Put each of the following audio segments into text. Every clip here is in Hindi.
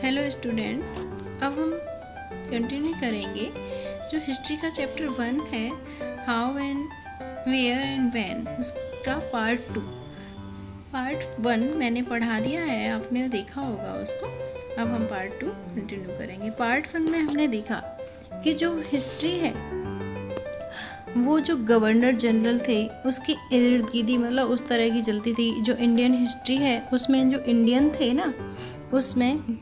हेलो स्टूडेंट, अब हम कंटिन्यू करेंगे जो हिस्ट्री का चैप्टर 1 है, how and where and when, उसका पार्ट 1 मैंने पढ़ा दिया है, आपने देखा होगा उसको। अब हम पार्ट 2 कंटिन्यू करेंगे। पार्ट 1 में हमने देखा कि जो हिस्ट्री है वो जो गवर्नर जनरल थे उसके इर्द गिर्द मतलब उस तरह की चलती थी। जो इंडियन हिस्ट्री है उसमें जो इंडियन थे ना, उसमें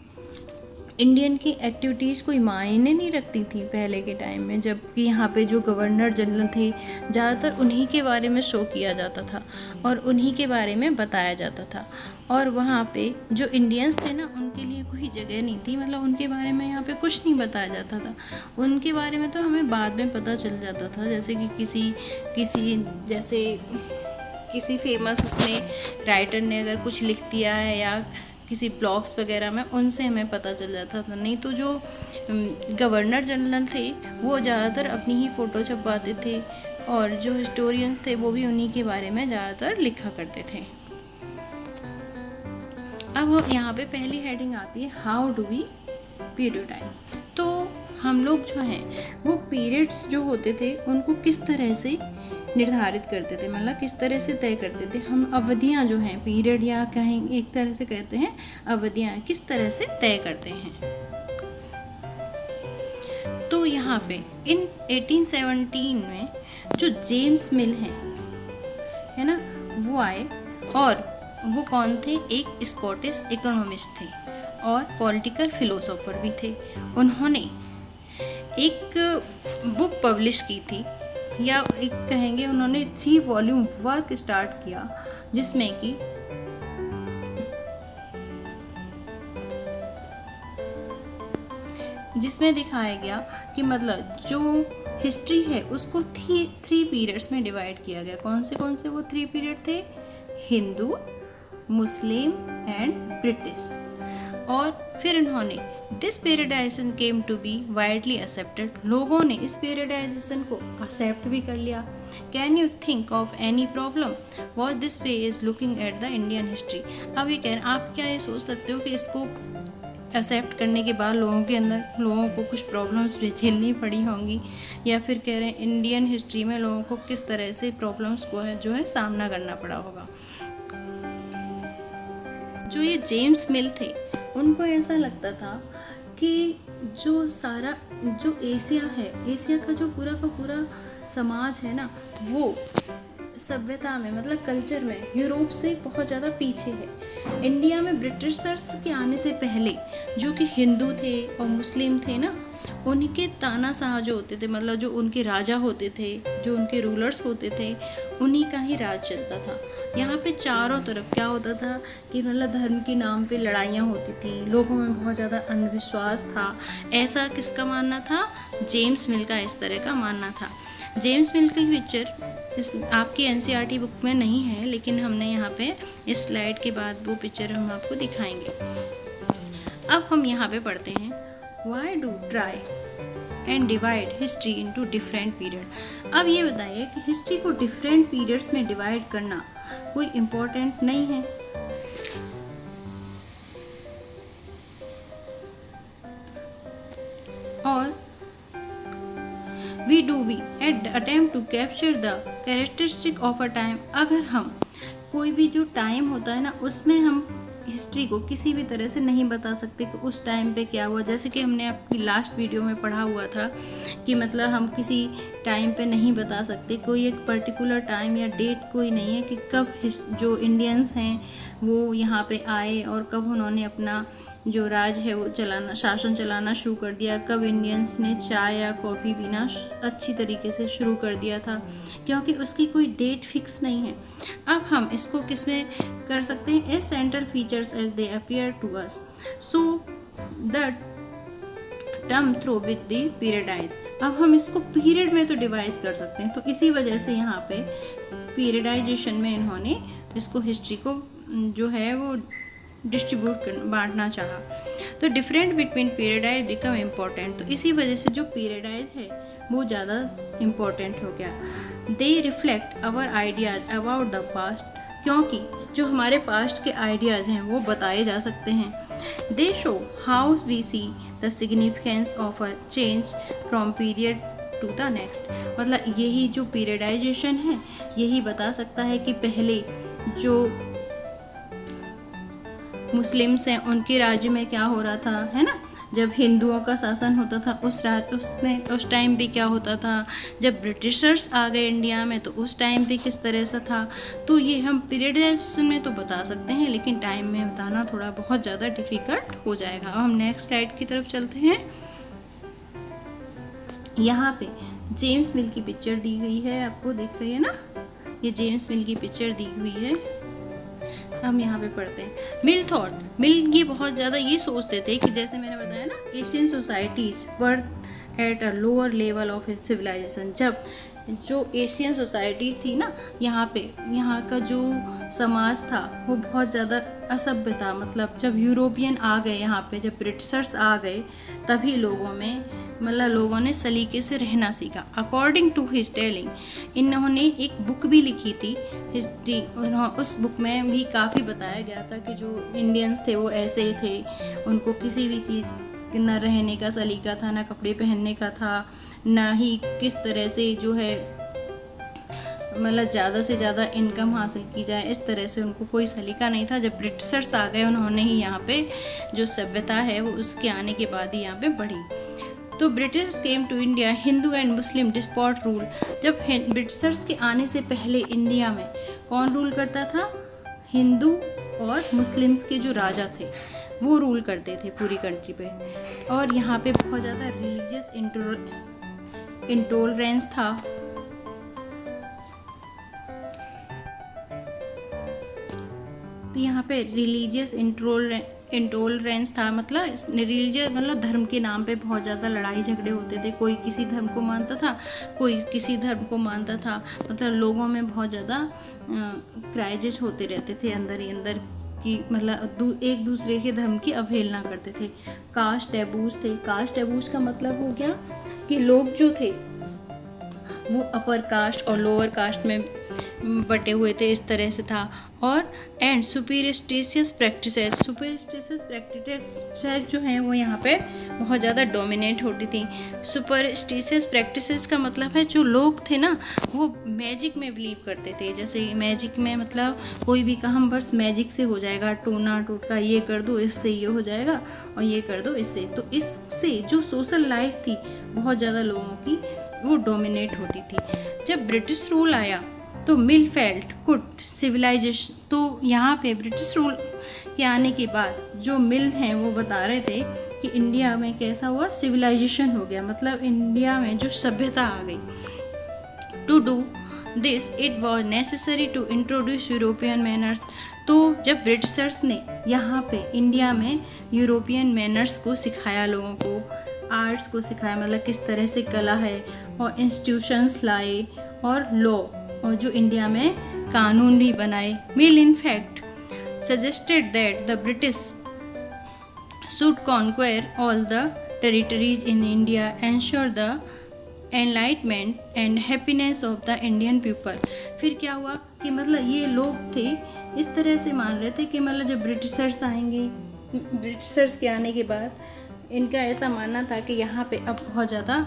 इंडियन की एक्टिविटीज़ कोई मायने नहीं रखती थी पहले के टाइम में, जबकि यहाँ पे जो गवर्नर जनरल थे ज़्यादातर उन्हीं के बारे में शो किया जाता था और उन्हीं के बारे में बताया जाता था। और वहाँ पे जो इंडियंस थे ना, उनके लिए कोई जगह नहीं थी, मतलब उनके बारे में यहाँ पे कुछ नहीं बताया जाता था। उनके बारे में तो हमें बाद में पता चल जाता था, जैसे कि किसी फेमस उसने राइटर ने अगर कुछ लिख दिया है या किसी ब्लॉग्स वगैरह में, उनसे हमें पता चल जाता था। नहीं तो जो गवर्नर जनरल थे वो ज़्यादातर अपनी ही फ़ोटो छपवाते थे और जो हिस्टोरियंस थे वो भी उन्हीं के बारे में ज़्यादातर लिखा करते थे। अब यहाँ पे पहली हेडिंग आती है, हाउ डू वी पीरियडाइज। तो हम लोग जो हैं वो पीरियड्स जो होते थे उनको किस तरह से निर्धारित करते थे, मतलब किस तरह से तय करते थे। हम अवधियाँ जो हैं, पीरियड या कहें एक तरह से कहते हैं अवधियाँ, किस तरह से तय करते हैं। तो यहाँ पे इन 1817 में जो जेम्स मिल है ना, वो आए और वो कौन थे? एक स्कॉटिश इकोनॉमिस्ट थे और पॉलिटिकल फिलोसोफर भी थे। उन्होंने एक बुक पब्लिश की थी, या एक कहेंगे उन्होंने 3 वॉल्यूम वर्क स्टार्ट किया, जिसमें दिखाया गया कि मतलब जो हिस्ट्री है उसको 3 पीरियड्स में डिवाइड किया गया। कौन से वो 3 पीरियड थे? Hindu, Muslim and British. और फिर उन्होंने this periodisation came to be widely accepted, लोगों ने इस पीरियडाइजेशन को एक्सेप्ट भी कर लिया। Can you think of any problem was this way is looking at the Indian history. अब ये कह रहे हैं, आप क्या ये सोच सकते हो कि इसको एक्सेप्ट करने के बाद लोगों को कुछ प्रॉब्लम्स भी झेलनी पड़ी होंगी, या फिर कह रहे हैं इंडियन हिस्ट्री में लोगों को किस तरह से प्रॉब्लम्स को जो है सामना करना पड़ा होगा। जो ये जेम्स मिल थे उनको ऐसा लगता था कि जो एशिया का जो पूरा का पूरा समाज है ना, वो सभ्यता में मतलब कल्चर में यूरोप से बहुत ज़्यादा पीछे है। इंडिया में ब्रिटिशर्स के आने से पहले जो कि हिंदू थे और मुस्लिम थे ना, उनके तानाशाह जो होते थे, मतलब जो उनके राजा होते थे, जो उनके रूलर्स होते थे, उन्हीं का ही राज चलता था। यहाँ पे चारों तरफ क्या होता था कि मतलब धर्म के नाम पे लड़ाइयाँ होती थी, लोगों में बहुत ज़्यादा अंधविश्वास था। ऐसा किसका मानना था? जेम्स मिल का इस तरह का मानना था। जेम्स मिल की पिक्चर इस आपकी एनसीईआरटी बुक में नहीं है, लेकिन हमने यहाँ पे इस स्लाइड के बाद वो पिक्चर हम आपको दिखाएंगे। अब हम यहाँ पे पढ़ते हैं, Why do try and divide history into different period। अब ये बताइए कि हिस्ट्री को डिफरेंट पीरियड्स में डिवाइड करना कोई इम्पोर्टेंट नहीं है। और we attempt to capture the characteristic of a time। अगर हम कोई भी जो टाइम होता है ना, उसमें हम हिस्ट्री को किसी भी तरह से नहीं बता सकते कि उस टाइम पे क्या हुआ। जैसे कि हमने अपनी लास्ट वीडियो में पढ़ा हुआ था कि मतलब हम किसी टाइम पे नहीं बता सकते, कोई एक पर्टिकुलर टाइम या डेट कोई नहीं है कि कब जो इंडियंस हैं वो यहाँ पे आए और कब उन्होंने अपना जो राज है वो शासन चलाना शुरू कर दिया, कब इंडियंस ने चाय या कॉफ़ी पीना अच्छी तरीके से शुरू कर दिया था, क्योंकि उसकी कोई डेट फिक्स नहीं है। अब हम इसको किस में कर सकते हैं? As central features as they appear to us, so the term through with the periodise. अब हम इसको पीरियड में तो डिवाइड कर सकते हैं, तो इसी वजह से यहाँ पे पीरियडाइजेशन में इन्होंने इसको हिस्ट्री को जो है वो बांटना चाहा। तो डिफरेंट बिटवीन पीरियडाइज बिकम इम्पोर्टेंट, तो इसी वजह से जो पीरियडाइज है वो ज़्यादा इम्पोर्टेंट हो गया। They reflect our ideas about the past, क्योंकि जो हमारे पास्ट के आइडियाज़ हैं वो बताए जा सकते हैं। They show how we see the significance of a change from period to the next. मतलब यही जो पीरियडाइजेशन है यही बता सकता है कि पहले जो मुस्लिम्स हैं उनके राज्य में क्या हो रहा था, है ना। जब हिंदुओं का शासन होता था उस टाइम पे क्या होता था, जब ब्रिटिशर्स आ गए इंडिया में तो उस टाइम पे किस तरह से था। तो ये हम पीरियडाइजेशन में तो बता सकते हैं, लेकिन टाइम में बताना थोड़ा बहुत ज़्यादा डिफ़िकल्ट हो जाएगा। अब हम नेक्स्ट स्लाइड की तरफ चलते हैं। यहाँ पे जेम्स मिल की पिक्चर दी गई है, आपको दिख रही है ना, ये जेम्स मिल की पिक्चर दी हुई है। हम यहाँ पे पढ़ते हैं मिल ये बहुत ज़्यादा ये सोचते थे कि जैसे मैंने बताया ना, Asian societies were at a lower level of civilisation. जब जो एशियन सोसाइटीज़ थी ना, यहाँ का जो समाज था वो बहुत ज़्यादा असभ्य था। मतलब जब यूरोपियन आ गए यहाँ पे, जब ब्रिटिशर्स आ गए, तभी लोगों ने सलीके से रहना सीखा। अकॉर्डिंग टू हिज टेलिंग, इन्होंने एक बुक भी लिखी थी हिस्ट्री। उस बुक में भी काफ़ी बताया गया था कि जो इंडियंस थे वो ऐसे ही थे, उनको किसी भी चीज़ न रहने का सलीका था, ना कपड़े पहनने का था, ना ही किस तरह से जो है ज़्यादा से ज़्यादा इनकम हासिल की जाए, इस तरह से उनको कोई सलीका नहीं था। जब ब्रिटिशर्स आ गए उन्होंने ही यहाँ पे जो सभ्यता है वो उसके आने के बाद ही यहाँ पे बढ़ी। तो British came to India, Hindu and Muslim despot rule. जब ब्रिटिशर्स के आने से पहले इंडिया में कौन रूल करता था? हिंदू और मुस्लिम्स के जो राजा थे वो रूल करते थे पूरी कंट्री पे। और यहाँ पे बहुत ज़्यादा रिलीजियस इंटॉलरेंस था। तो यहाँ पे रिलीजियस इंटॉलरेंस था, मतलब रिलीजियस धर्म के नाम पे बहुत ज़्यादा लड़ाई झगड़े होते थे। कोई किसी धर्म को मानता था, कोई किसी धर्म को मानता था। मतलब लोगों में बहुत ज़्यादा क्राइजेस होते रहते थे अंदर ही अंदर कि एक दूसरे के धर्म की अवहेलना करते थे। कास्ट टैबूज थे। कास्ट टैबूज का मतलब हो गया कि लोग जो थे वो अपर कास्ट और लोअर कास्ट में बटे हुए थे, इस तरह से था। और एंड सुपरस्टिशियस प्रैक्टिसेस जो हैं वो यहाँ पे बहुत ज़्यादा डोमिनेट होती थी। सुपरस्टिशियस प्रैक्टिसेस का मतलब है जो लोग थे ना वो मैजिक में बिलीव करते थे। जैसे मैजिक में मतलब कोई भी काम बस मैजिक से हो जाएगा, टोना टोटका, ये कर दो इससे ये हो जाएगा और ये कर दो इससे। तो इससे जो सोशल लाइफ थी बहुत ज़्यादा लोगों की वो डोमिनेट होती थी। जब ब्रिटिश रूल आया तो मिल फेल्ट गुड सिविलाइजेशन। तो यहाँ पे ब्रिटिश रूल के आने के बाद जो मिल हैं वो बता रहे थे कि इंडिया में कैसा हुआ, सिविलाइजेशन हो गया, मतलब इंडिया में जो सभ्यता आ गई। To do this it was necessary to introduce European manners. तो जब ब्रिटिशर्स ने यहाँ पे इंडिया में यूरोपियन मैनर्स को सिखाया, लोगों को आर्ट्स को सिखाया, मतलब किस तरह से कला है, और इंस्टीट्यूशंस लाए और लॉ, और जो इंडिया में कानून भी बनाए। Mill in fact suggested that the British should conquer all the territories in India, ensure the enlightenment and happiness of the Indian people. फिर क्या हुआ कि ये लोग थे इस तरह से मान रहे थे कि जब ब्रिटिशर्स आएंगे, ब्रिटिशर्स के आने के बाद इनका ऐसा मानना था कि यहाँ पे अब बहुत ज़्यादा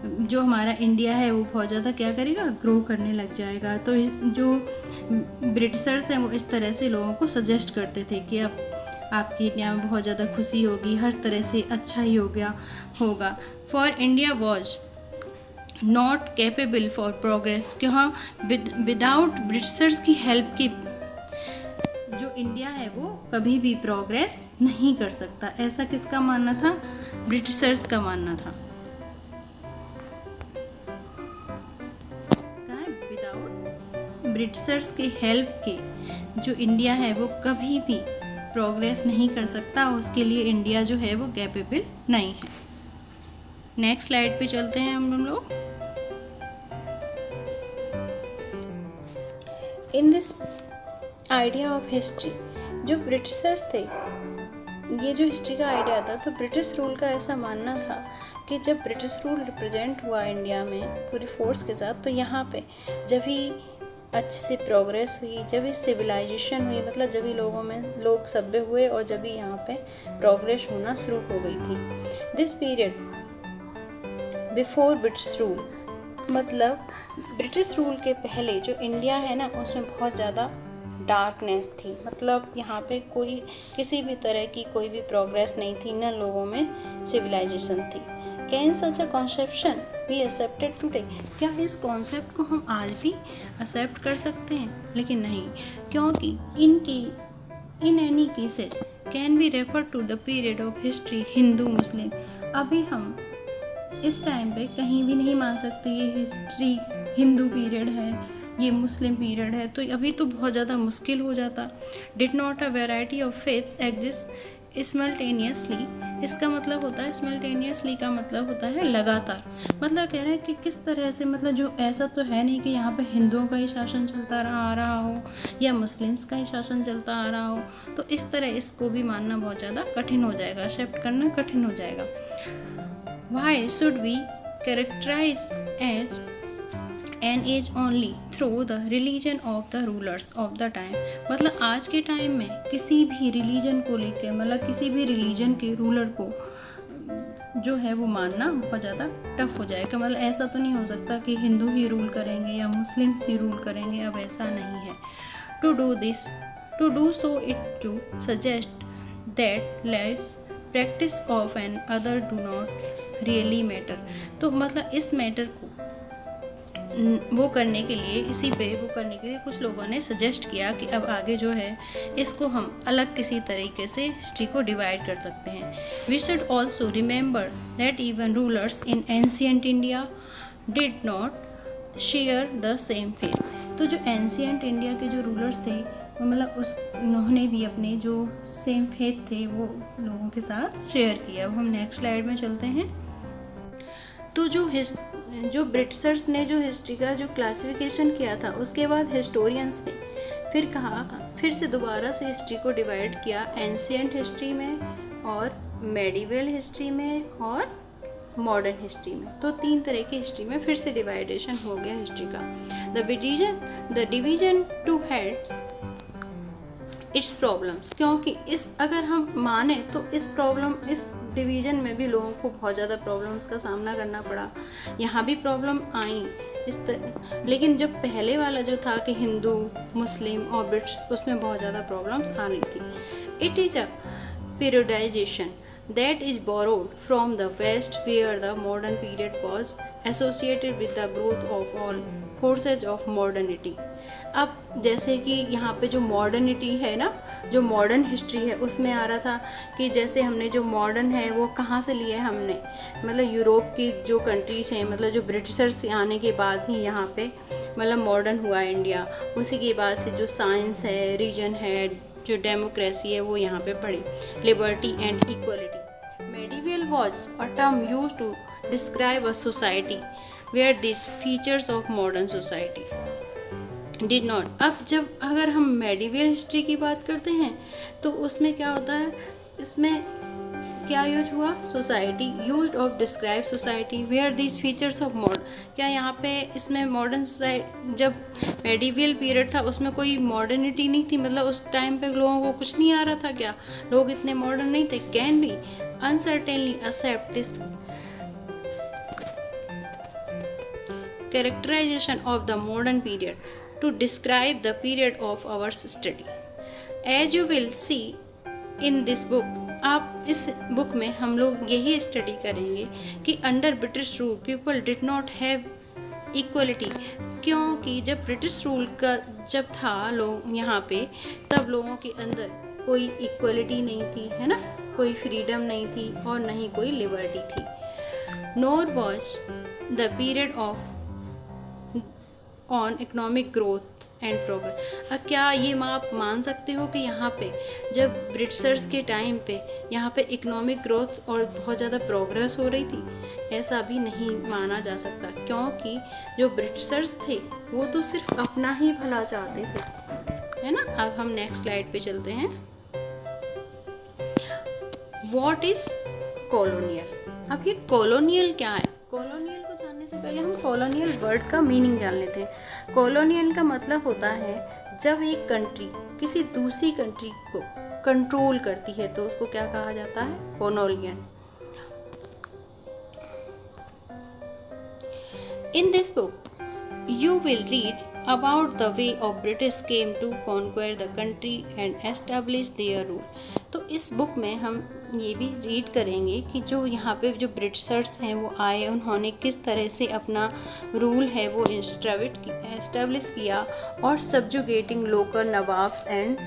जो हमारा इंडिया है वो बहुत ज़्यादा क्या करेगा, ग्रो करने लग जाएगा। तो जो ब्रिटिशर्स हैं वो इस तरह से लोगों को सजेस्ट करते थे कि अब आपकी इंडिया में बहुत ज़्यादा खुशी होगी, हर तरह से अच्छा ही होगा। For India was not capable for progress, क्यों विदाउट ब्रिटिशर्स की हेल्प के जो इंडिया है वो कभी भी प्रोग्रेस नहीं कर सकता। ऐसा किसका मानना था? ब्रिटिशर्स का मानना था। विदाउट ब्रिटिशर्स के हेल्प के जो इंडिया है वो कभी भी प्रोग्रेस नहीं कर सकता, उसके लिए इंडिया जो है वो कैपेबल नहीं है। नेक्स्ट स्लाइड पे चलते हैं हम लोग। In this idea of history, जो ब्रिटिशर्स थे, ये जो हिस्ट्री का आइडिया था, तो ब्रिटिश रूल का ऐसा मानना था कि जब ब्रिटिश रूल रिप्रेजेंट हुआ इंडिया में पूरी फोर्स के साथ, तो यहाँ पे जब ही अच्छे से प्रोग्रेस हुई, जब भी सिविलाइजेशन हुई, मतलब जब भी लोग सभ्य हुए और जब भी यहाँ पे प्रोग्रेस होना शुरू हो गई थी। This period before British rule, मतलब ब्रिटिश रूल के पहले जो इंडिया है ना उसमें बहुत ज़्यादा डार्कनेस थी, मतलब यहाँ पे कोई किसी भी तरह की कोई भी प्रोग्रेस नहीं थी, न लोगों में सिविलाइजेशन थी। Can such a conception be accepted today, क्या इस कॉन्सेप्ट को हम आज भी एक्सेप्ट कर सकते हैं? लेकिन नहीं, क्योंकि in any cases can be refer to the period of history Hindu Muslim. अभी हम इस टाइम पे कहीं भी नहीं मान सकते ये हिस्ट्री हिंदू पीरियड है, ये मुस्लिम पीरियड है, तो अभी तो बहुत ज़्यादा मुश्किल हो जाता। Did not a variety of faiths exist simultaneously, इसका मतलब होता है सिमल्टेनियसली का मतलब होता है लगातार, मतलब कह रहे हैं कि किस तरह से, मतलब जो ऐसा तो है नहीं कि यहाँ पे हिंदुओं का ही शासन चलता आ रहा हो या मुस्लिम्स का ही शासन चलता आ रहा हो, तो इस तरह इसको भी मानना बहुत ज़्यादा कठिन हो जाएगा, एक्सेप्ट करना कठिन हो जाएगा। Why should we characterize as an age only through the religion of the rulers of the time, मतलब आज के टाइम में किसी भी रिलीजन को लेकर, मतलब किसी भी रिलीजन के रूलर को जो है वो मानना बहुत ज़्यादा टफ हो जाएगा। मतलब ऐसा तो नहीं हो सकता कि हिंदू ही रूल करेंगे या मुस्लिम्स ही रूल करेंगे, अब ऐसा नहीं है। To do so it to suggest that life's practice of another do not really matter, तो मतलब इस मैटर को वो करने के लिए कुछ लोगों ने सजेस्ट किया कि अब आगे जो है इसको हम अलग किसी तरीके से हिस्ट्री को डिवाइड कर सकते हैं। We should also remember that even rulers in ancient India did not share the same faith, तो जो एंशियंट इंडिया के जो रूलर्स थे मतलब उन्होंने भी अपने जो सेम फेथ थे वो लोगों के साथ शेयर किया। अब हम नेक्स्ट स्लाइड में चलते हैं। तो जो ब्रिटिशर्स ने जो हिस्ट्री का जो क्लासिफिकेशन किया था, उसके बाद हिस्टोरियंस ने फिर से दोबारा से हिस्ट्री को डिवाइड किया एंशियंट हिस्ट्री में और मेडिवल हिस्ट्री में और मॉडर्न हिस्ट्री में। तो 3 तरह की हिस्ट्री में फिर से डिवाइडेशन हो गया हिस्ट्री का। The division two heads it's problems, क्योंकि अगर हम माने तो इस डिवीज़न में भी लोगों को बहुत ज़्यादा प्रॉब्लम्स का सामना करना पड़ा। यहाँ भी प्रॉब्लम आई लेकिन जब पहले वाला जो था कि हिंदू मुस्लिम और ब्रिटिश, उसमें बहुत ज़्यादा प्रॉब्लम्स आ रही थी। It is a periodisation that is borrowed from the west where the modern period was associated with the growth of all forces of modernity। अब जैसे कि यहाँ पे जो मॉडर्निटी है ना, जो मॉडर्न हिस्ट्री है उसमें आ रहा था कि जैसे हमने जो मॉडर्न है वो कहाँ से लिया है हमने, मतलब यूरोप की जो कंट्रीज़ हैं, मतलब जो ब्रिटिशर्स आने के बाद ही यहाँ पे मतलब मॉडर्न हुआ इंडिया। उसी के बाद से जो साइंस है, रीजन है, जो डेमोक्रेसी है वो यहाँ पे पढ़े, liberty and equality. Medieval was a term use to describe a society where this features of modern society did not. अब अगर हम मेडिवल हिस्ट्री की बात करते हैं तो उसमें क्या होता है, इसमें क्या यूज हुआ, society used of describe society where this features of modern. क्या यहाँ पे इसमें मॉडर्न सोसाइटी, जब मेडिवल पीरियड था उसमें कोई मॉडर्निटी नहीं थी, मतलब उस टाइम पे लोगों को कुछ नहीं आ रहा था, क्या लोग इतने मॉडर्न नहीं थे। Can be uncertainly accept this characterization of the modern period to describe the period of our study. As you will see in this book, आप इस बुक में हम लोग यही स्टडी करेंगे कि under British rule people did not have equality, क्योंकि जब ब्रिटिश रूल का जब था लोग यहाँ पे, तब लोगों के अंदर कोई इक्वलिटी नहीं थी, है ना, कोई फ्रीडम नहीं थी और नहीं कोई लिबर्टी थी। Nor was the period of on economic growth and progress. अब क्या ये आप मान सकते हो कि यहाँ पे जब ब्रिटिशर्स के टाइम पे यहाँ पे इकोनॉमिक ग्रोथ और बहुत ज़्यादा प्रोग्रेस हो रही थी? ऐसा भी नहीं माना जा सकता, क्योंकि जो ब्रिटिशर्स थे वो तो सिर्फ अपना ही भला चाहते थे, है ना। अब हम नेक्स्ट स्लाइड पे चलते हैं। What is colonial. अब ये कॉलोनियल क्या है? कॉलोनियल को जानने से पहले हम कॉलोनियल वर्ड का मीनिंग जान लेते हैं। कॉलोनियल का मतलब होता है जब एक कंट्री किसी दूसरी कंट्री को कंट्रोल करती है तो उसको क्या कहा जाता है? Colonial. In this book, you will read about the way of British came to conquer the country and establish their rule. तो इस बुक में हम ये भी रीड करेंगे कि जो यहाँ पे जो ब्रिटिशर्स हैं वो आए, उन्होंने किस तरह से अपना रूल है वो एस्टेब्लिश किया और सब्जुगेटिंग लोकल नवाब्स एंड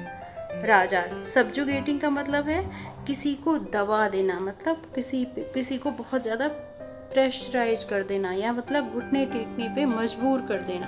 राजा। सब्जुगेटिंग का मतलब है किसी को दबा देना, मतलब किसी को बहुत ज़्यादा प्रेशराइज कर देना या मतलब घुटने टेकने पे मजबूर कर देना।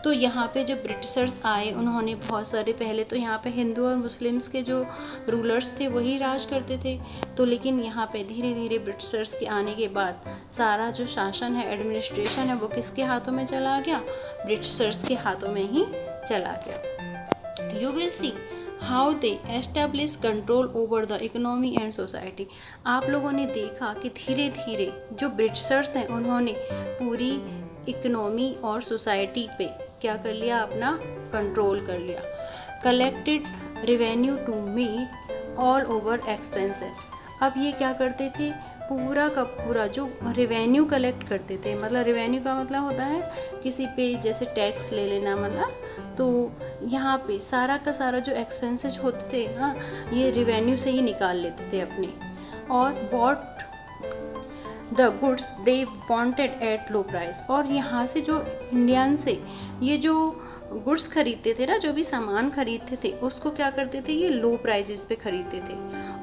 तो यहाँ पे जब ब्रिटिशर्स आए उन्होंने बहुत सारे, पहले तो यहाँ पे हिंदू और मुस्लिम्स के जो रूलर्स थे वही राज करते थे, तो लेकिन यहाँ पे धीरे धीरे ब्रिटिशर्स के आने के बाद सारा जो शासन है, एडमिनिस्ट्रेशन है, वो किसके हाथों में चला गया? ब्रिटिशर्स के हाथों में ही चला गया। You will see how they establish control over the economy and society. आप लोगों ने देखा कि धीरे धीरे जो ब्रिटिशर्स हैं उन्होंने पूरी इकोनॉमी और सोसाइटी पे क्या कर लिया? अपना कंट्रोल कर लिया। Collected revenue to meet all over expenses. अब ये क्या करते थे? पूरा का पूरा जो रेवेन्यू कलेक्ट करते थे, मतलब रेवेन्यू का मतलब होता है किसी पे जैसे टैक्स ले लेना, मतलब तो यहाँ पे सारा का सारा जो एक्सपेंसेस होते थे, हाँ, ये रेवेन्यू से ही निकाल लेते थे अपने। और bought the goods they wanted at low price. और यहाँ से जो इंडियन से ये जो गुड्स खरीदते थे ना, जो भी सामान खरीदते थे उसको क्या करते थे? ये लो प्राइसेस पे खरीदते थे।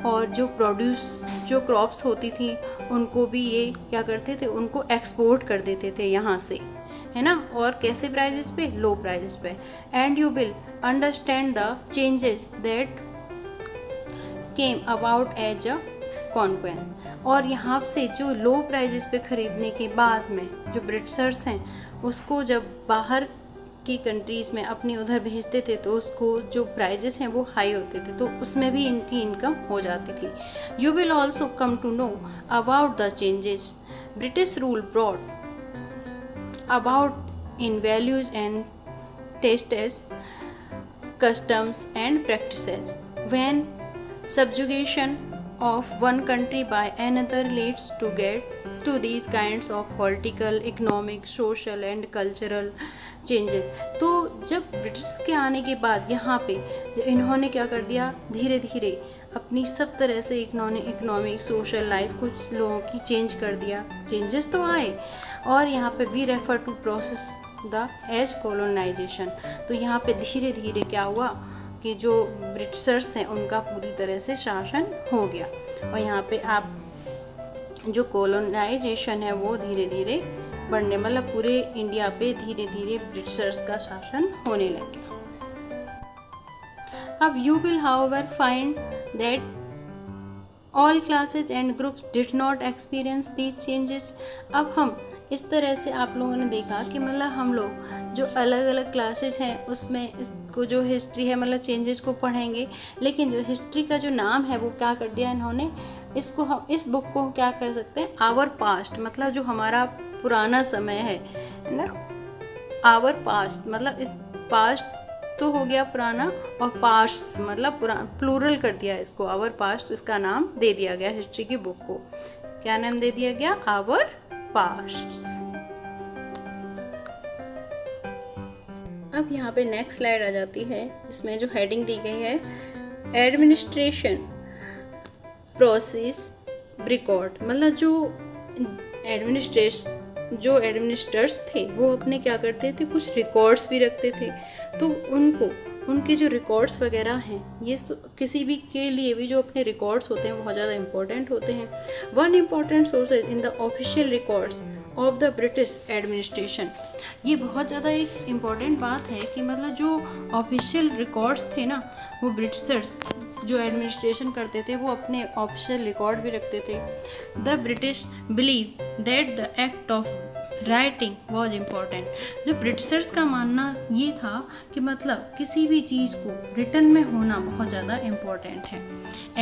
और जो प्रोड्यूस जो क्रॉप्स होती थी उनको भी ये क्या करते थे? उनको एक्सपोर्ट कर देते थे यहाँ से, है ना। और कैसे प्राइसेस पे? लो प्राइसेस पे। And you will understand the changes that came about as a conquest. और यहाँ से जो लो प्राइसेस पे खरीदने के बाद में जो ब्रिटिशर्स हैं उसको जब बाहर की कंट्रीज़ में अपनी उधर भेजते थे तो उसको जो प्राइजेस हैं वो हाई होते थे, तो उसमें भी इनकी इनकम हो जाती थी। You will also come to know about the changes British rule brought about in values and tastes, customs and practices. When subjugation of one country by another leads to these kinds of political, economic, social and cultural changes. तो जब ब्रिटिश के आने के बाद यहाँ पे इन्होंने क्या कर दिया, धीरे धीरे अपनी सब तरह से इकोनॉमिक सोशल लाइफ कुछ लोगों की चेंज कर दिया। चेंजेस तो आए और यहाँ पे we refer to process the as colonisation. तो यहाँ पे धीरे धीरे क्या हुआ कि जो ब्रिटिशर्स हैं उनका पूरी तरह से शासन हो गया और यहाँ पे आप जो कॉलोनाइजेशन है वो धीरे धीरे बढ़ने, मतलब पूरे इंडिया पे धीरे धीरे ब्रिटिशर्स का शासन होने लग गया। अब you will however find that all classes and groups did not experience these changes. अब हम इस तरह से आप लोगों ने देखा कि मतलब हम लोग जो अलग अलग क्लासेज हैं उसमें इसको जो हिस्ट्री है मतलब चेंजेस को पढ़ेंगे, लेकिन जो हिस्ट्री का जो नाम है वो क्या कर दिया इन्होंने, इसको हम इस बुक को क्या कर सकते हैं, आवर पास्ट, मतलब जो हमारा पुराना समय है ना, आवर पास्ट मतलब पास्ट तो हो गया पुराना और पास्ट मतलब प्लूरल कर दिया इसको, आवर पास्ट इसका नाम दे दिया गया हिस्ट्री की बुक को। क्या नाम दे दिया गया, आवर पास्ट। अब यहाँ पे नेक्स्ट स्लाइड आ जाती है, इसमें जो हेडिंग दी गई है एडमिनिस्ट्रेशन प्रोसेस रिकॉर्ड, मतलब जो एडमिनिस्ट्रेटर्स थे वो अपने क्या करते थे, कुछ रिकॉर्ड्स भी रखते थे। तो उनके जो रिकॉर्ड्स वगैरह हैं ये तो किसी भी के लिए भी जो अपने रिकॉर्ड्स होते हैं बहुत ज़्यादा इंपॉर्टेंट होते हैं। One important sources in the official records of the British administration, ये बहुत ज़्यादा एक इम्पॉर्टेंट बात है कि मतलब जो ऑफिशियल रिकॉर्ड्स थे ना, वो ब्रिटिशर्स जो एडमिनिस्ट्रेशन करते थे वो अपने ऑफिशियल रिकॉर्ड भी रखते थे। The British believe that the act of writing was important. जो ब्रिटिशर्स का मानना ये था कि मतलब किसी भी चीज़ को रिटन में होना बहुत ज़्यादा इम्पॉर्टेंट है।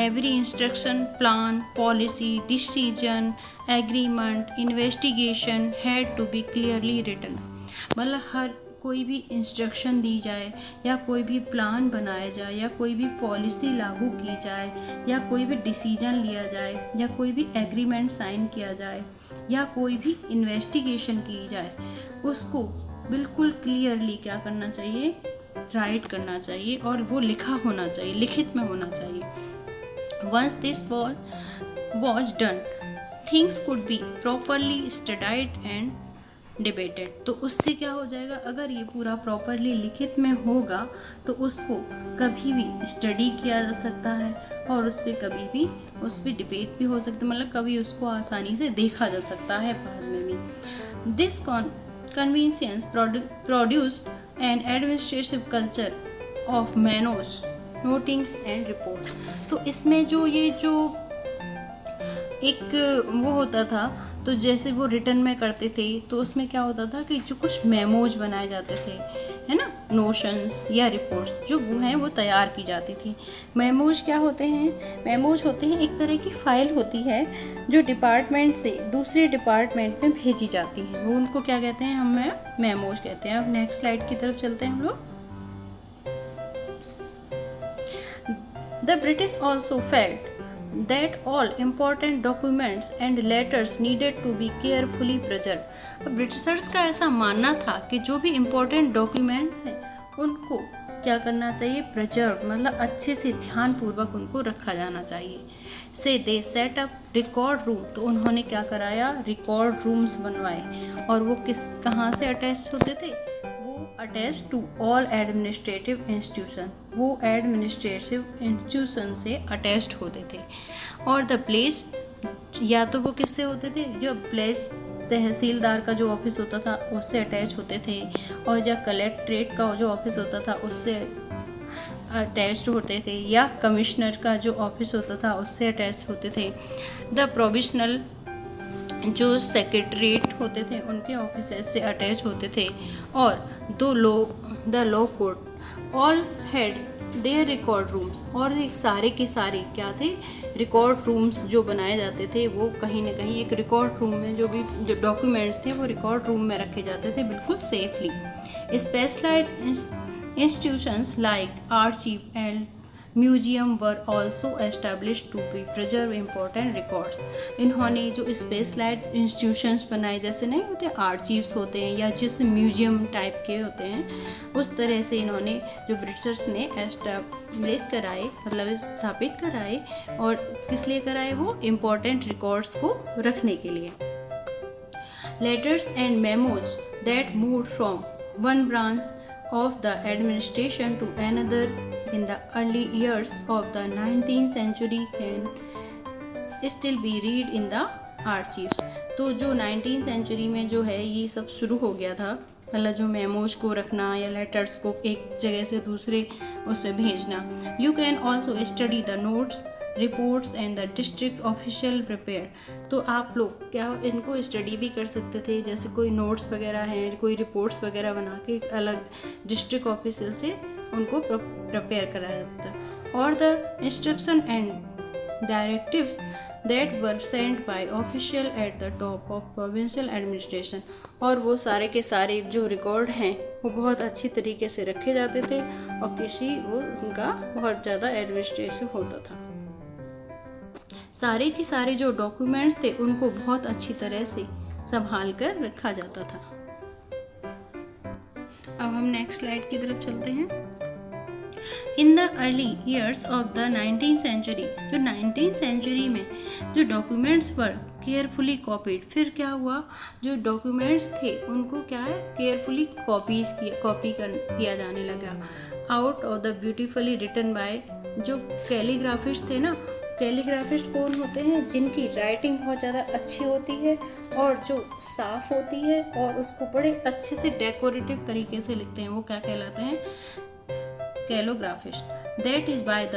Every instruction, plan, policy, decision, agreement, investigation had to be clearly written, मतलब हर कोई भी इंस्ट्रक्शन दी जाए या कोई भी प्लान बनाया जाए या कोई भी पॉलिसी लागू की जाए या कोई भी डिसीजन लिया जाए या कोई भी एग्रीमेंट साइन किया जाए या कोई भी इन्वेस्टिगेशन की जाए, उसको बिल्कुल क्लियरली क्या करना चाहिए, राइट करना चाहिए और वो लिखा होना चाहिए, लिखित में होना चाहिए। Once this was done, things could be properly studied and debated। तो उससे क्या हो जाएगा, अगर ये पूरा प्रॉपरली लिखित में होगा तो उसको कभी भी स्टडी किया जा सकता है और उस पर डिबेट भी हो सकता है, मतलब कभी उसको आसानी से देखा जा सकता है बाद में भी। This convenience produced an administrative culture of memos, notings and reports। तो इसमें जो एक वो होता था, तो जैसे वो रिटर्न में करते थे तो उसमें क्या होता था कि जो कुछ मेमोज बनाए जाते थे, है ना, नोशंस या रिपोर्ट्स जो वो हैं वो तैयार की जाती थी। मेमोज क्या होते हैं, मेमोज होते हैं एक तरह की फाइल होती है जो डिपार्टमेंट से दूसरे डिपार्टमेंट में भेजी जाती है, वो उनको क्या कहते हैं, हम मेमोज कहते हैं। अब नेक्स्ट स्लाइड की तरफ चलते हैं हम लोग। The British also felt that all important documents and letters needed to be carefully preserved। अब ब्रिटिशर्स का ऐसा मानना था कि जो भी important documents हैं उनको क्या करना चाहिए, प्रिजर्व, मतलब अच्छे से ध्यानपूर्वक उनको रखा जाना चाहिए। से दे सेट अप रिकॉर्ड रूम, तो उन्होंने क्या कराया, रिकॉर्ड रूम्स बनवाए और वो कहाँ से अटैच होते थे, attach to all administrative institution, वो एडमिनिस्ट्रेटिव इंस्टीट्यूशन से अटैच्ड होते थे। और द प्लेस, या तो वो किससे होते थे, जो प्लेस तहसीलदार का जो ऑफिस होता था उससे अटैच होते थे, और जब कलेक्ट्रेट का जो ऑफिस होता था उससे अटैच्ड होते थे, या कमिश्नर का जो ऑफिस होता था उससे अटैच होते थे। द प्रोविजनल जो सेक्रेटरीट होते थे उनके ऑफिस से अटैच होते थे। और the law court all had there record rooms, और एक सारे के सारे क्या थे, रिकॉर्ड रूम्स जो बनाए जाते थे वो कहीं ना कहीं एक रिकॉर्ड रूम में जो डॉक्यूमेंट्स थे वो रिकॉर्ड रूम में रखे जाते थे बिल्कुल safely. Specialised institutions like archive and museum were also establish to be preserve important records. इन्होंने जो स्पेशलाइज्ड इंस्टीट्यूशंस बनाए, जैसे नहीं होते आर्चीव्स होते हैं या जैसे म्यूजियम टाइप के होते हैं, उस तरह से इन्होंने जो ब्रिटिशर्स ने एस्टेब्लिश कराए, मतलब स्थापित कराए, और किस लिए कराए, वो इम्पोर्टेंट रिकॉर्ड्स को रखने के लिए। Letters and memos that move from one branch of the administration to another in the early years of the 19th century can still be read in the archives। तो जो 19th century में जो है ये सब शुरू हो गया था, मतलब जो मेमोज को रखना या लेटर्स को एक जगह से दूसरे उस पर भेजना। You can also study the notes, reports and the district official prepare. तो आप लोग क्या इनको स्टडी भी कर सकते थे, जैसे कोई नोट्स वगैरह हैं, कोई रिपोर्ट्स वगैरह बना के अलग डिस्ट्रिक्ट ऑफिशियल से उनको प्रिपेयर कराया जाता है। और the instruction and directives that were sent by official at the top of provincial administration. और वो सारे के सारे जो रिकॉर्ड हैं वो बहुत अच्छी तरीके से रखे जाते थे और उनका बहुत ज़्यादा एडमिनिस्ट्रेशन होता था। सारे के सारे जो डॉक्यूमेंट्स थे उनको बहुत अच्छी तरह से संभाल कर रखा जाता था। अब हम नेक्स्ट स्लाइड की तरफ चलते हैं। In the early years of the 19th century, जो 19th सेंचुरी में जो डॉक्यूमेंट्स वर केयरफुली कॉपीड, फिर क्या हुआ, जो डॉक्यूमेंट्स थे उनको क्या है, केयरफुली कॉपी किया जाने लगा। Out of the beautifully written by, जो कैलीग्राफिस्ट थे ना, कैलीग्राफिस्ट कौन होते हैं, जिनकी राइटिंग बहुत ज़्यादा अच्छी होती है और जो साफ़ होती है और उसको बड़े अच्छे से डेकोरेटिव तरीके से लिखते हैं, वो क्या कहलाते हैं, calligraphist. That is by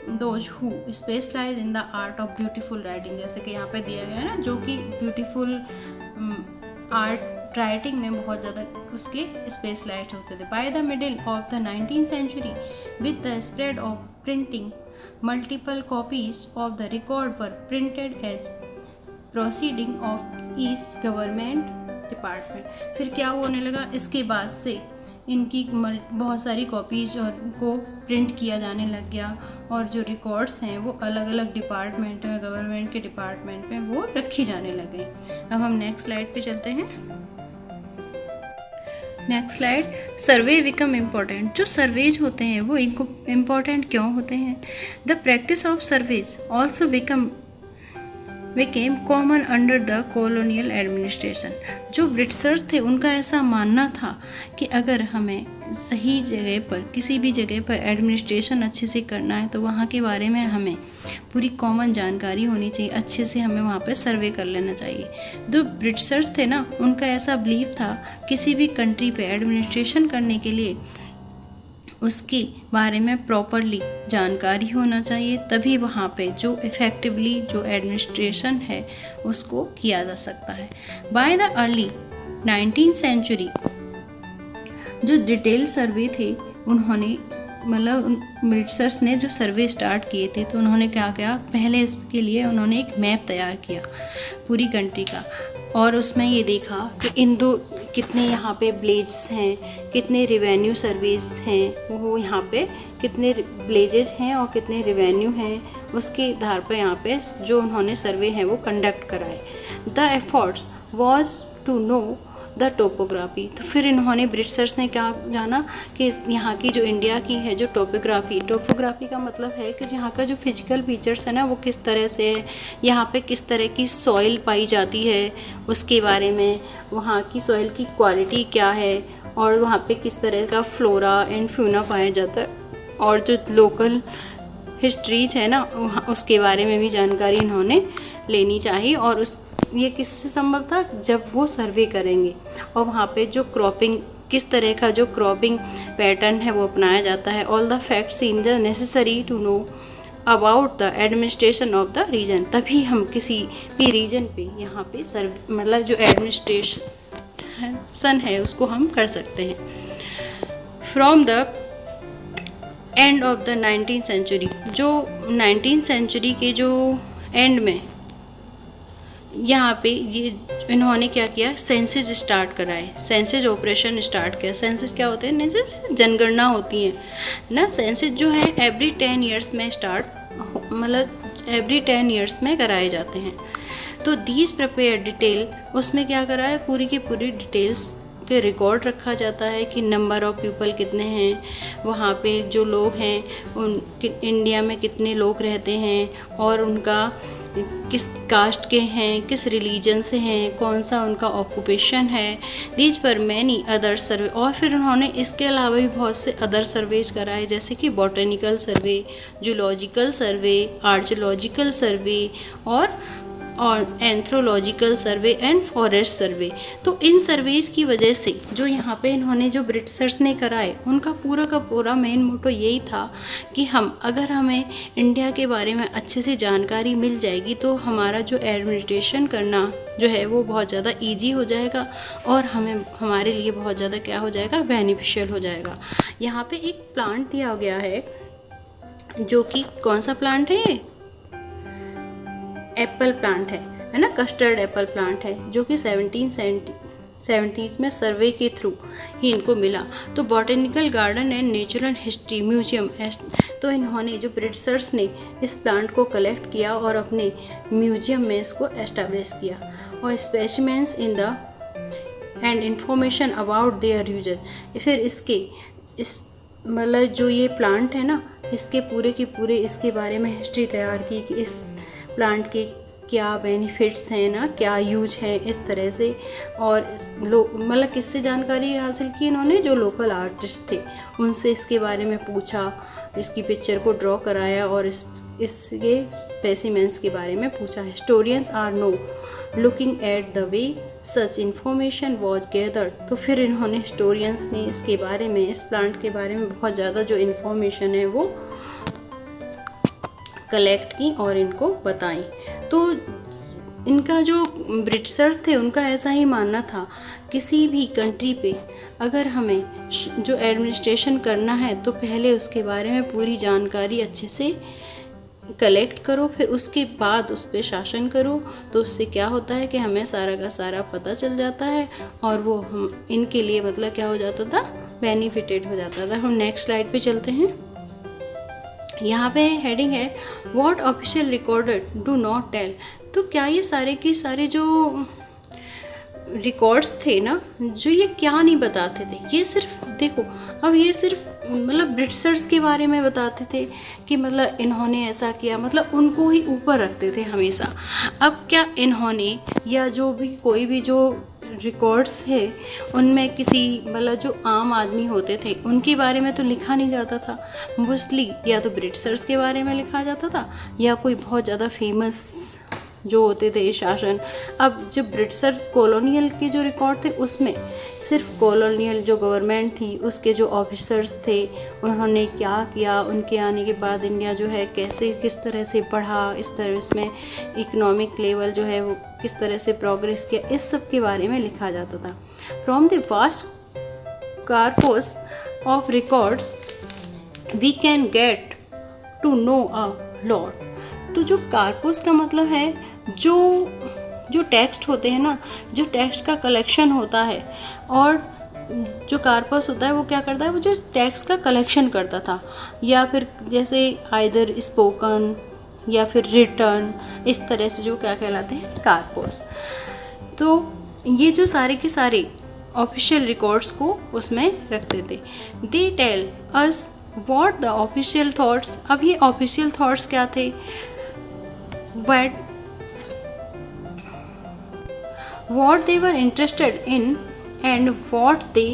those who specialise in the art of beautiful writing, जैसे कि यहाँ पे दिया गया है ना, जो कि ब्यूटीफुल आर्ट राइटिंग में बहुत ज़्यादा उसके स्पेशलाइज्ड होते थे। By the middle of the 19th century with the spread of printing, multiple copies of the record were printed as proceeding of each government department। फिर क्या होने लगा, इसके बाद से इनकी बहुत सारी कॉपीज और को प्रिंट किया जाने लग गया, और जो रिकॉर्ड्स हैं वो अलग अलग डिपार्टमेंट में, गवर्नमेंट के डिपार्टमेंट में वो रखी जाने लग गई। अब हम नेक्स्ट स्लाइड पे चलते हैं। नेक्स्ट स्लाइड, सर्वे बिकम इम्पॉर्टेंट। जो सर्वेज होते हैं वो इम्पॉर्टेंट क्यों होते हैं? The practice of surveys also became common under the colonial administration. जो ब्रिटिशर्स थे उनका ऐसा मानना था कि अगर हमें सही जगह पर, किसी भी जगह पर एडमिनिस्ट्रेशन अच्छे से करना है तो वहाँ के बारे में हमें पूरी कॉमन जानकारी होनी चाहिए, अच्छे से हमें वहाँ पर सर्वे कर लेना चाहिए। जो ब्रिटिशर्स थे ना, उनका ऐसा बिलीव था किसी भी कंट्री पे एडमिनिस्ट्रेशन करने के लिए उसके बारे में प्रॉपरली जानकारी होना चाहिए, तभी वहाँ पे जो इफ़ेक्टिवली जो एडमिनिस्ट्रेशन है उसको किया जा सकता है। By the early 19th century जो डिटेल सर्वे थे, उन्होंने ब्रिटिशर्स ने जो सर्वे स्टार्ट किए थे तो उन्होंने क्या किया, पहले इसके लिए उन्होंने एक मैप तैयार किया पूरी कंट्री का, और उसमें ये देखा कि इन दो कितने यहाँ पे विलेजेस हैं, कितने रिवेन्यू सर्वेस हैं, वो यहाँ पे कितने विलेजेस हैं और कितने रिवेन्यू हैं, उसके आधार पर यहाँ पे जो उन्होंने सर्वे हैं वो कंडक्ट कराए। The efforts was to know the topography. तो फिर इन्होंने ब्रिटिशर्स ने क्या जाना कि यहाँ की जो इंडिया की है जो टोपोग्राफी का मतलब है कि यहाँ का जो फिजिकल फीचर्स है ना वो किस तरह से है, यहाँ पे किस तरह की सॉइल पाई जाती है उसके बारे में, वहाँ की सॉइल की क्वालिटी क्या है, और वहाँ पे किस तरह का फ्लोरा एंड फ्यूना पाया जाता है, और जो लोकल हिस्ट्रीज है ना उसके बारे में भी जानकारी इन्होंने लेनी चाहिए। और ये किससे संभव था? जब वो सर्वे करेंगे और वहाँ पे जो क्रॉपिंग, किस तरह का जो क्रॉपिंग पैटर्न है वो अपनाया जाता है। All the facts in the necessary to know about the administration of the region. तभी हम किसी भी रीजन पे यहाँ पे जो एडमिनिस्ट्रेशन है उसको हम कर सकते हैं। From the end of the 19th century, जो 19th सेंचुरी के जो एंड में यहाँ पे ये इन्होंने क्या किया, सेंसस स्टार्ट कराए, सेंसस ऑपरेशन स्टार्ट किया। सेंसस क्या होते हैं? जनगणना होती है ना। सेंसस जो है एवरी 10 ईयर्स में एवरी 10 ईयर्स में कराए जाते हैं। तो दीज प्रिपेयर डिटेल, उसमें क्या करा है, पूरी की पूरी डिटेल्स के रिकॉर्ड रखा जाता है कि नंबर ऑफ़ पीपल कितने हैं, वहाँ पे जो लोग हैं इंडिया में कितने लोग रहते हैं, और उनका किस कास्ट के हैं, किस रिलीजन से हैं, कौन सा उनका ऑक्यूपेशन है। दीज पर मैनी अदर सर्वे। और फिर उन्होंने इसके अलावा भी बहुत से अदर सर्वेज कराए, जैसे कि botanical survey, zoological survey, archaeological सर्वे और एंथ्रोलॉजिकल सर्वे एंड फॉरेस्ट सर्वे। तो इन सर्वेज की वजह से जो यहाँ पे इन्होंने जो ब्रिटिशर्स ने कराए, उनका पूरा का पूरा मेन मोटो यही था कि अगर हमें इंडिया के बारे में अच्छे से जानकारी मिल जाएगी तो हमारा जो एडमिनिस्ट्रेशन करना जो है वो बहुत ज़्यादा ईजी हो जाएगा, और हमारे लिए बहुत ज़्यादा क्या हो जाएगा, बेनिफिशियल हो जाएगा। यहाँ पे एक प्लांट दिया गया है, जो कि कौन सा प्लांट है, ये एप्पल प्लांट है ना, कस्टर्ड एप्पल प्लांट है, जो कि 1770s में सर्वे के थ्रू ही इनको मिला। तो botanical garden and natural history museum, तो इन्होंने जो ब्रिटिशर्स ने इस प्लांट को कलेक्ट किया और अपने म्यूजियम में इसको एस्टेब्लिश किया, और specimens in the end information about their user. फिर जो ये प्लांट है ना, इसके पूरे के पूरे इसके बारे में हिस्ट्री तैयार की कि इस प्लांट के क्या बेनिफिट्स हैं ना, क्या यूज है, इस तरह से। और किससे जानकारी हासिल की इन्होंने, जो लोकल आर्टिस्ट थे उनसे इसके बारे में पूछा, इसकी पिक्चर को ड्रॉ कराया और इसके स्पेसिमेंस के बारे में पूछा। Historians are now looking at the way such information was gathered. तो फिर इन्होंने हिस्टोरियंस ने इसके बारे में, इस प्लांट के बारे में बहुत ज़्यादा जो इन्फॉर्मेशन है वो कलेक्ट की और इनको बताई। तो इनका जो ब्रिटिशर्स थे उनका ऐसा ही मानना था, किसी भी कंट्री पे अगर हमें जो एडमिनिस्ट्रेशन करना है तो पहले उसके बारे में पूरी जानकारी अच्छे से कलेक्ट करो, फिर उसके बाद उस पर शासन करो। तो उससे क्या होता है कि हमें सारा का सारा पता चल जाता है, और वो हम इनके लिए क्या हो जाता था, बेनिफिटेड हो जाता था। हम नेक्स्ट स्लाइड पे चलते हैं। यहाँ पे हेडिंग है what official recorded do not tell. तो क्या ये सारे के सारे जो रिकॉर्ड्स थे ना, जो ये क्या नहीं बताते थे, ये सिर्फ देखो, अब ये सिर्फ मतलब ब्रिटिशर्स के बारे में बताते थे कि मतलब इन्होंने ऐसा किया, मतलब उनको ही ऊपर रखते थे हमेशा। अब क्या इन्होंने या जो भी कोई भी जो रिकॉर्ड्स है उनमें किसी मतलब जो आम आदमी होते थे उनके बारे में तो लिखा नहीं जाता था। मोस्टली या तो ब्रिटिशर्स के बारे में लिखा जाता था या कोई बहुत ज़्यादा फेमस जो होते थे शासन। अब जो ब्रिटिशर कॉलोनियल के जो रिकॉर्ड थे उसमें सिर्फ कॉलोनियल जो गवर्नमेंट थी उसके जो ऑफिसर्स थे उन्होंने क्या किया, उनके आने के बाद इंडिया जो है कैसे किस तरह से बढ़ा, इस तरह इसमें इकोनॉमिक लेवल जो है वो किस तरह से प्रोग्रेस किया, इस सब के बारे में लिखा जाता था। From the vast corpus of records we can get to know a lot. तो जो कार्पस का मतलब है जो टेक्स्ट होते हैं ना, जो टेक्स्ट का कलेक्शन होता है, और जो कार्पस होता है वो क्या करता है, वो जो टेक्स्ट का कलेक्शन करता था, या फिर जैसे आइदर स्पोकन या फिर रिटर्न, इस तरह से जो क्या कहलाते हैं कार्पस। तो ये जो सारे के सारे ऑफिशियल रिकॉर्ड्स को उसमें रखते थे। They tell us what the official thoughts. अब ये ऑफिशियल थॉट्स क्या थे, what they were interested in and what they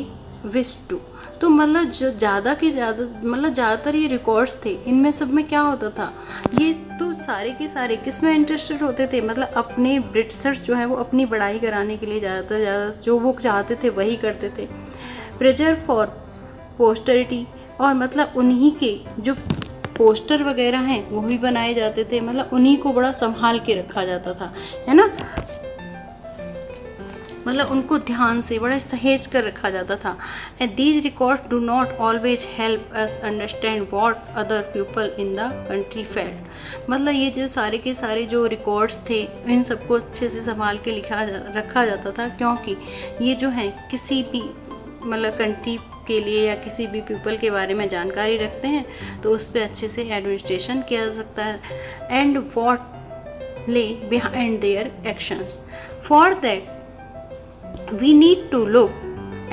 wished to। तो मतलब जो ज़्यादा के ज़्यादा मतलब ज़्यादातर ये रिकॉर्ड्स थे, इनमें सब में क्या होता था, ये तो सारे के सारे किस में इंटरेस्टेड होते थे, मतलब अपने ब्रिटिशर्स जो है वो अपनी बड़ाई कराने के लिए ज़्यादा जो वो चाहते थे वही करते थे। प्रेजर फॉर पोस्टरिटी, और मतलब उन्हीं के जो पोस्टर वगैरह हैं वो भी बनाए जाते थे, मतलब उन्हीं को बड़ा संभाल के रखा जाता था, है ना, मतलब उनको ध्यान से बड़ा सहेज कर रखा जाता था। And these records do not always help us understand what other people in the country felt. मतलब ये जो सारे के सारे जो रिकॉर्ड्स थे इन सबको अच्छे से संभाल के रखा जाता था, क्योंकि ये जो है किसी भी मतलब कंट्री के लिए या किसी भी पीपल के बारे में जानकारी रखते हैं तो उस पर अच्छे से एडमिनिस्ट्रेशन किया जा सकता है। एंड व्हाट ले behind their actions, for that we need to look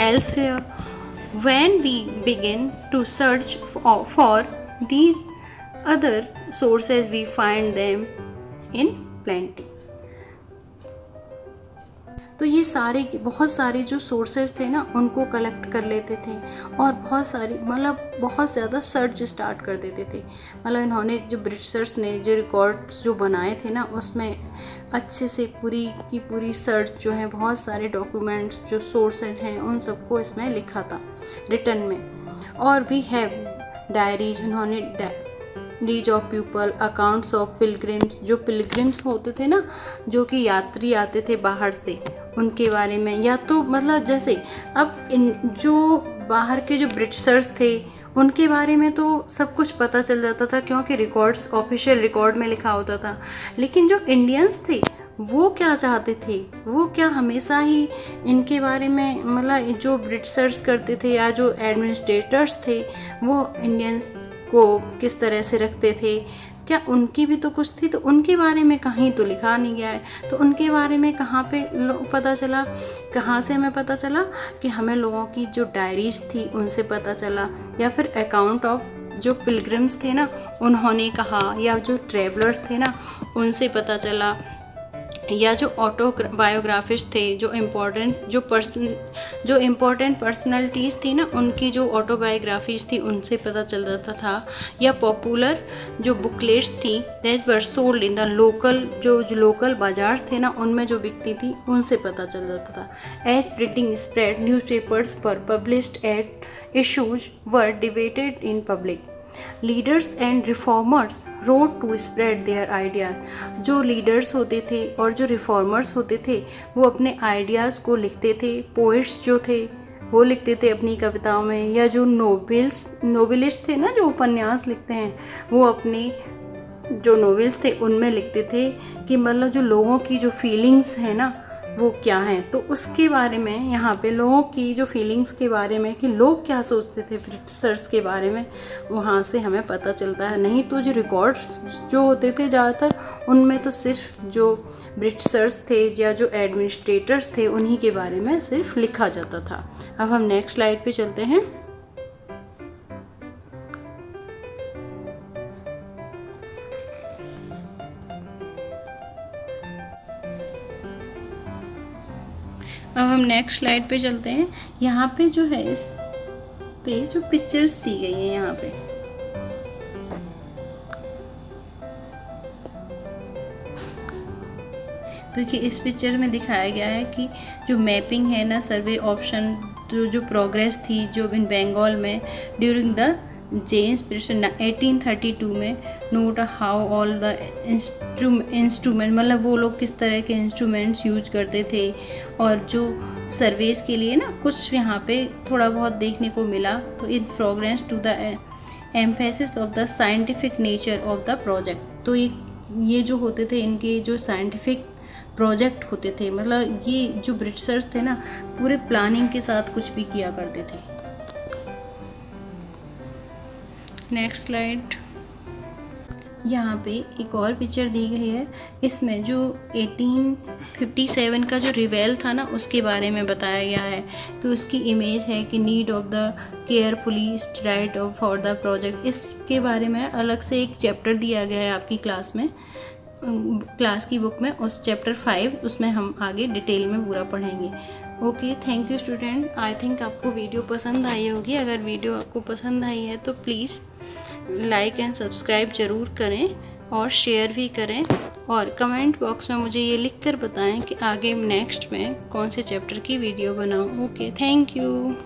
elsewhere. When we begin to search for these other sources, we find them in plenty. तो ये सारे बहुत सारे जो सोर्सेज थे ना उनको कलेक्ट कर लेते थे और बहुत सारी मतलब बहुत ज़्यादा सर्च स्टार्ट कर देते थे। मतलब इन्होंने जो ब्रिटिशर्स ने जो रिकॉर्ड्स जो बनाए थे ना उसमें अच्छे से पूरी की पूरी सर्च जो है, बहुत सारे डॉक्यूमेंट्स जो सोर्सेज हैं उन सबको इसमें लिखा था रिटर्न में। और वी हैव डायरीज, उन्होंने diaries of people, accounts of pilgrims, जो पिलग्रिम्स होते थे ना जो कि यात्री आते थे बाहर से उनके बारे में, या तो मतलब जैसे अब जो बाहर के जो ब्रिटिशर्स थे उनके बारे में तो सब कुछ पता चल जाता था क्योंकि रिकॉर्ड्स ऑफिशियल रिकॉर्ड में लिखा होता था। लेकिन जो इंडियंस थे वो क्या चाहते थे, वो क्या हमेशा ही इनके बारे में मतलब जो ब्रिटिशर्स करते थे या जो एडमिनिस्ट्रेटर्स थे वो इंडियंस को किस तरह से रखते थे, क्या उनकी भी तो कुछ थी, तो उनके बारे में कहीं तो लिखा नहीं गया है। तो उनके बारे में कहाँ पे पता चला, कहाँ से हमें पता चला कि हमें लोगों की जो डायरीज थी उनसे पता चला, या फिर अकाउंट ऑफ जो पिलग्रिम्स थे ना उन्होंने कहा, या जो ट्रैवलर्स थे ना उनसे पता चला, या जो ऑटोबायोग्राफिस्ट थे जो इम्पोर्टेंट पर्सनैलिटीज़ थी ना उनकी जो ऑटोबायोग्राफीज थी उनसे पता चल जाता था, या पॉपुलर जो बुकलेट्स थी that were sold in the local जो लोकल बाजार थे ना उनमें जो बिकती थी उनसे पता चल जाता था। As printing spread newspapers were published at issues were debated in public. Leaders and reformers wrote to spread their ideas. जो लीडर्स होते थे और जो रिफॉर्मर्स होते थे वो अपने आइडियाज़ को लिखते थे। पोइट्स जो थे वो लिखते थे अपनी कविताओं में, या जो नोवेलिस्ट थे ना जो उपन्यास लिखते हैं वो अपने जो नोवेल्स थे उनमें लिखते थे कि मतलब जो लोगों की जो फीलिंग्स है ना वो क्या हैं, तो उसके बारे में यहाँ पे लोगों की जो फीलिंग्स के बारे में कि लोग क्या सोचते थे ब्रिटिशर्स के बारे में, वहाँ से हमें पता चलता है। नहीं तो जो रिकॉर्ड्स जो होते थे ज़्यादातर, उनमें तो सिर्फ जो ब्रिटिशर्स थे या जो एडमिनिस्ट्रेटर्स थे उन्हीं के बारे में सिर्फ लिखा जाता था। अब हम नेक्स्ट स्लाइड पे चलते हैं। अब हम नेक्स्ट स्लाइड पे चलते हैं। यहाँ पे जो है, इस पे जो पिक्चर्स दी गई हैं यहाँ पे, देखिए इस पिक्चर में दिखाया गया है कि जो मैपिंग है ना, सर्वे ऑप्शन जो प्रोग्रेस थी जो इन बंगाल में ड्यूरिंग द जेम्स पीरियड 1832 में, note how all the instrument, मतलब वो लोग किस तरह के इंस्ट्रूमेंट्स यूज करते थे, और जो सर्वेस के लिए ना कुछ यहाँ पे थोड़ा बहुत देखने को मिला। तो in progress to the emphasis of the scientific nature of the project. तो ये जो होते थे इनके जो साइंटिफिक प्रोजेक्ट होते थे, मतलब ये जो ब्रिटिशर्स थे ना पूरे प्लानिंग के साथ कुछ भी किया करते थे। Next slide. यहाँ पे एक और पिक्चर दी गई है। इसमें जो 1857 का जो रिवेल था ना उसके बारे में बताया गया है कि उसकी इमेज है कि need of the carefully STRIDE for the project. इसके बारे में अलग से एक चैप्टर दिया गया है आपकी क्लास की बुक में, उस चैप्टर 5, उसमें हम आगे डिटेल में पूरा पढ़ेंगे। Okay, thank you student. I think आपको वीडियो पसंद आई होगी। अगर वीडियो आपको पसंद आई है तो प्लीज़ लाइक एंड सब्सक्राइब ज़रूर करें और शेयर भी करें, और कमेंट बॉक्स में मुझे ये लिख कर बताएं कि आगे नेक्स्ट में कौन से चैप्टर की वीडियो बनाऊं। Okay, thank you.